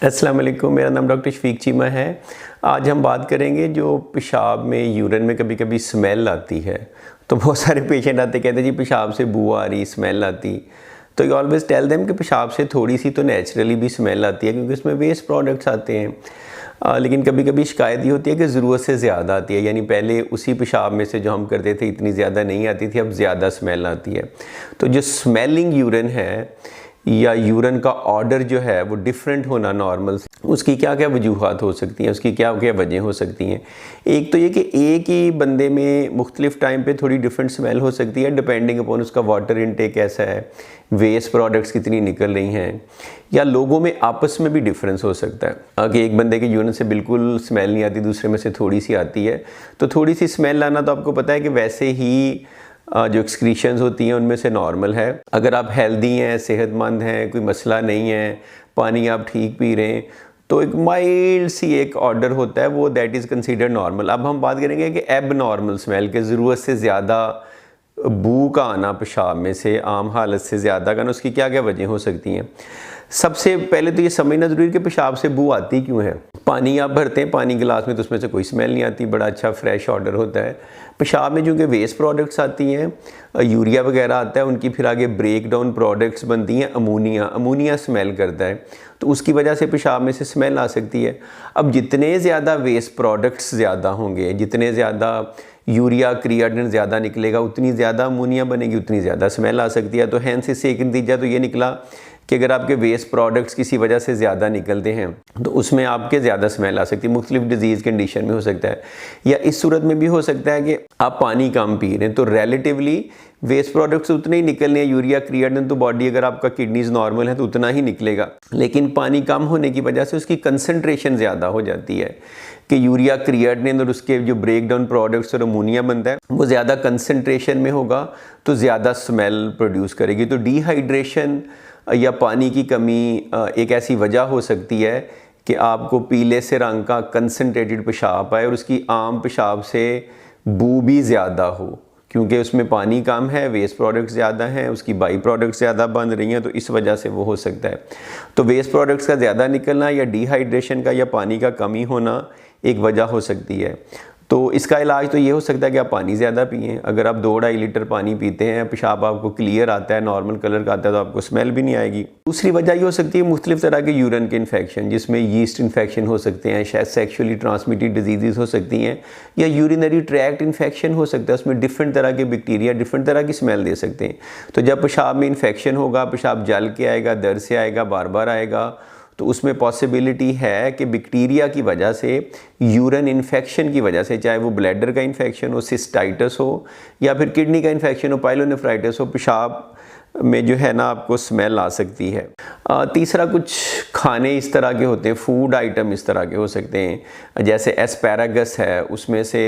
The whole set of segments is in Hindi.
अस्सलाम वालेकुम, मेरा नाम डॉक्टर शफीक चीमा है। आज हम बात करेंगे जो पेशाब में यूरिन में कभी कभी स्मेल आती है। तो बहुत सारे पेशेंट आते कहते हैं जी पेशाब से बू आ रही, स्मेल आती। तो यू ऑलवेज टेल देम कि पेशाब से थोड़ी सी तो नेचुरली भी स्मेल आती है क्योंकि इसमें वेस्ट प्रोडक्ट्स आते हैं। लेकिन कभी कभी शिकायत ये होती है कि ज़रूरत से ज़्यादा आती है, यानी पहले उसी पेशाब में से जो हम करते थे इतनी ज़्यादा नहीं आती थी, अब ज़्यादा स्मेल आती है। तो जो स्मेलिंग यूरिन है या यूरिन का ऑर्डर जो है वो डिफरेंट होना नॉर्मल से, उसकी क्या क्या वजूहात हो सकती हैं, उसकी क्या क्या वजह हो सकती हैं। एक तो ये कि एक ही बंदे में मुख्तलिफ टाइम पे थोड़ी डिफरेंट स्मेल हो सकती है डिपेंडिंग अपॉन उसका वाटर इनटेक कैसा है, वेस्ट प्रोडक्ट्स कितनी निकल रही हैं, या लोगों में आपस में भी डिफरेंस हो सकता है कि एक बंदे के यूरिन से बिल्कुल स्मेल नहीं आती, दूसरे में से थोड़ी सी आती है। तो थोड़ी सी स्मेल लाना तो आपको पता है कि वैसे ही जो एक्सक्रीशंस होती हैं उनमें से नॉर्मल है। अगर आप हेल्दी हैं, सेहतमंद हैं, कोई मसला नहीं है, पानी आप ठीक पी रहे हैं, तो एक माइल्ड सी एक ऑर्डर होता है, वो दैट इज़ कंसीडर्ड नॉर्मल। अब हम बात करेंगे कि एब नॉर्मल स्मेल के, ज़रूरत से ज़्यादा बू का आना पेशाब में से, आम हालत से ज़्यादा का, उसकी क्या क्या वजह हो सकती हैं। सबसे पहले तो ये समझना ज़रूरी है कि पेशाब से बू आती क्यों है। पानी आप भरते हैं पानी गिलास में तो उसमें से कोई स्मेल नहीं आती, बड़ा अच्छा फ्रेश ऑर्डर होता है। पेशाब में चूँकि वेस्ट प्रोडक्ट्स आती हैं, यूरिया वगैरह आता है, उनकी फिर आगे ब्रेक डाउन प्रोडक्ट्स बनती हैं, अमोनिया स्मेल करता है, तो उसकी वजह से पेशाब में से स्मेल आ सकती है। अब जितने ज़्यादा वेस्ट प्रोडक्ट्स ज़्यादा होंगे, जितने ज़्यादा यूरिया क्रिएटिन ज़्यादा निकलेगा, उतनी ज़्यादा अमोनिया बनेगी, उतनी ज़्यादा स्मेल आ सकती है। तो हैंस इससे एक नतीजा तो ये निकला कि अगर आपके वेस्ट प्रोडक्ट्स किसी वजह से ज़्यादा निकलते हैं तो उसमें आपके ज़्यादा स्मेल आ सकती है। मुख्तलिफ डिजीज़ कंडीशन में हो सकता है, या इस सूरत में भी हो सकता है कि आप पानी कम पी रहे हैं तो रिलेटिवली वेस्ट प्रोडक्ट्स उतने ही निकलने हैं। यूरिया क्रिएटिन तो बॉडी, अगर आपका किडनीज नॉर्मल है तो उतना ही निकलेगा, लेकिन पानी कम होने की वजह से उसकी कंसनट्रेशन ज़्यादा हो जाती है कि यूरिया क्रिएटिन और उसके जो ब्रेक डाउन प्रोडक्ट्स और अमोनिया बनता है वो ज़्यादा कंसनट्रेशन में होगा तो ज़्यादा स्मेल प्रोड्यूस करेगी। तो डिहाइड्रेशन या पानी की कमी एक ऐसी वजह हो सकती है कि आपको पीले से रंग का कंसनट्रेटेड पेशाब आए और उसकी आम पेशाब से बू भी ज़्यादा हो, क्योंकि उसमें पानी कम है, वेस्ट प्रोडक्ट्स ज़्यादा हैं, उसकी बाई प्रोडक्ट्स ज़्यादा बन रही हैं, तो इस वजह से वो हो सकता है। तो वेस्ट प्रोडक्ट्स का ज़्यादा निकलना या डिहाइड्रेशन का या पानी का कमी होना एक वजह हो सकती है। तो इसका इलाज तो ये हो सकता है कि आप पानी ज़्यादा पिएं। अगर आप 2-2.5 लीटर पानी पीते हैं, पेशाब आपको क्लियर आता है, नॉर्मल कलर का आता है, तो आपको स्मेल भी नहीं आएगी। दूसरी वजह ये हो सकती है मुख्तलिफ तरह के यूरिन के इन्फेक्शन, जिसमें यीस्ट इन्फेक्शन हो सकते हैं, शायद सेक्शुअली ट्रांसमिटेड डिजीज़ हो सकती हैं, या यूरिनरी ट्रैक्ट इन्फेक्शन हो सकता है। उसमें डिफरेंट तरह के बैक्टीरिया डिफरेंट तरह की स्मेल दे सकते हैं। तो जब पेशाब में इन्फेक्शन होगा, पेशाब जल के आएगा, दर्द से आएगा, बार बार आएगा, तो उसमें पॉसिबिलिटी है कि बैक्टीरिया की वजह से, यूरिन इन्फेक्शन की वजह से, चाहे वो ब्लैडर का इन्फेक्शन हो, सिस्टाइटिस हो, या फिर किडनी का इन्फेक्शन हो, पाइलोनेफ्राइटिस हो, पेशाब में जो है ना आपको स्मेल आ सकती है। तीसरा, कुछ खाने इस तरह के होते हैं, फूड आइटम इस तरह के हो सकते हैं, जैसे एस्पैरागस है, उसमें से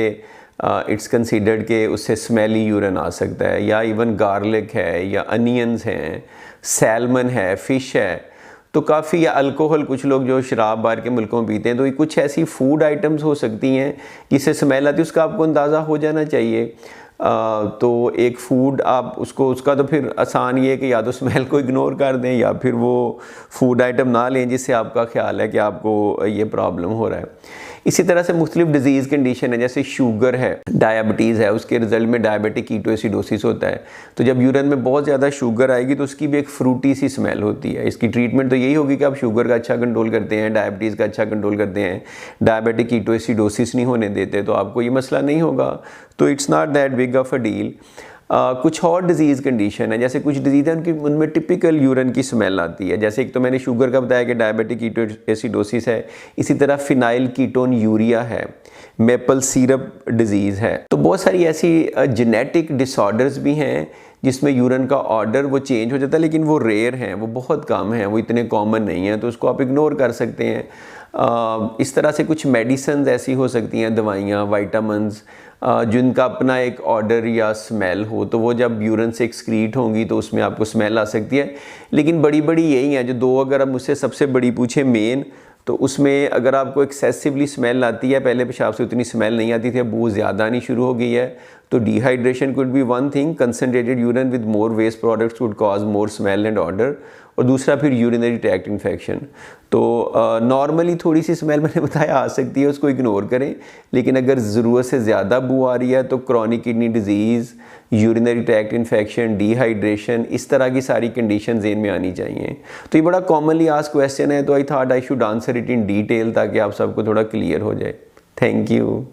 इट्स कंसीडर्ड के उससे स्मेली यूरिन आ सकता है, या इवन गार्लिक है, या अनियंस हैं, सैल्मन है, फ़िश है, तो काफ़ी, या अल्कोहल, कुछ लोग जो शराब बाहर के मुल्कों में पीते हैं, तो ये कुछ ऐसी फूड आइटम्स हो सकती हैं जिससे स्मेल आती है। उसका आपको अंदाज़ा हो जाना चाहिए। तो एक फूड आप उसका तो फिर आसान ये है कि या तो स्मेल को इग्नोर कर दें या फिर वो फूड आइटम ना लें जिससे आपका ख्याल है कि आपको ये प्रॉब्लम हो रहा है। इसी तरह से मुख्तलिफ डिजीज़ कंडीशन है, जैसे शुगर है, डायबिटीज़ है, उसके रिजल्ट में डायबिटिक कीटोएसिडोसिस होता है। तो जब यूरिन में बहुत ज़्यादा शुगर आएगी तो उसकी भी एक फ्रूटी सी स्मेल होती है। इसकी ट्रीटमेंट तो यही होगी कि आप शुगर का अच्छा कंट्रोल करते हैं, डायबिटीज़ का अच्छा कंट्रोल करते हैं, डायबिटिक कीटोएसिडोसिस नहीं होने देते, तो आपको ये मसला नहीं होगा। तो it's not that big of a deal. कुछ और डिजीज़ कंडीशन है, जैसे कुछ डिजीज़ है उनमें टिपिकल यूरिन की स्मेल आती है। जैसे एक तो मैंने शुगर का बताया कि डायबिटिक कीटोएसिडोसिस है, इसी तरह फिनाइल कीटोन यूरिया है, मेपल सिरप डिजीज़ है। तो बहुत सारी ऐसी जेनेटिक डिसऑर्डर्स भी हैं जिसमें यूरिन का ऑर्डर वो चेंज हो जाता है, लेकिन वो रेयर हैं, वो बहुत कम हैं, वो इतने कॉमन नहीं हैं, तो उसको आप इग्नोर कर सकते हैं। इस तरह से कुछ मेडिसिन ऐसी हो सकती हैं, दवाइयाँ, वाइटामिन्स, जिनका अपना एक ऑर्डर या स्मेल हो, तो वो जब यूरिन से एक्सक्रीट होंगी तो उसमें आपको स्मेल आ सकती है। लेकिन बड़ी बड़ी यही हैं जो दो, अगर आप मुझसे सबसे बड़ी पूछे मेन, तो उसमें अगर आपको एक्सेसिवली स्मेल आती है, पहले पेशाब से उतनी स्मेल नहीं आती थी, अब वो ज़्यादा आनी शुरू हो गई है, तो dehydration could be one thing, concentrated urine with more waste products would cause more smell and odour, और दूसरा फिर यूरिनरी ट्रैक्ट इन्फेक्शन। तो नॉर्मली थोड़ी सी स्मेल मैंने बताया आ सकती है, उसको इग्नोर करें, लेकिन अगर ज़रूरत से ज़्यादा बू आ रही है तो chronic kidney disease, urinary tract infection, dehydration, इस तरह की सारी कंडीशन ज़हन में आनी चाहिए। तो ये बड़ा कॉमनली आस्क्ड क्वेश्चन है, तो I thought I should answer it in detail ताकि आप सबको थोड़ा क्लियर हो जाए। Thank you.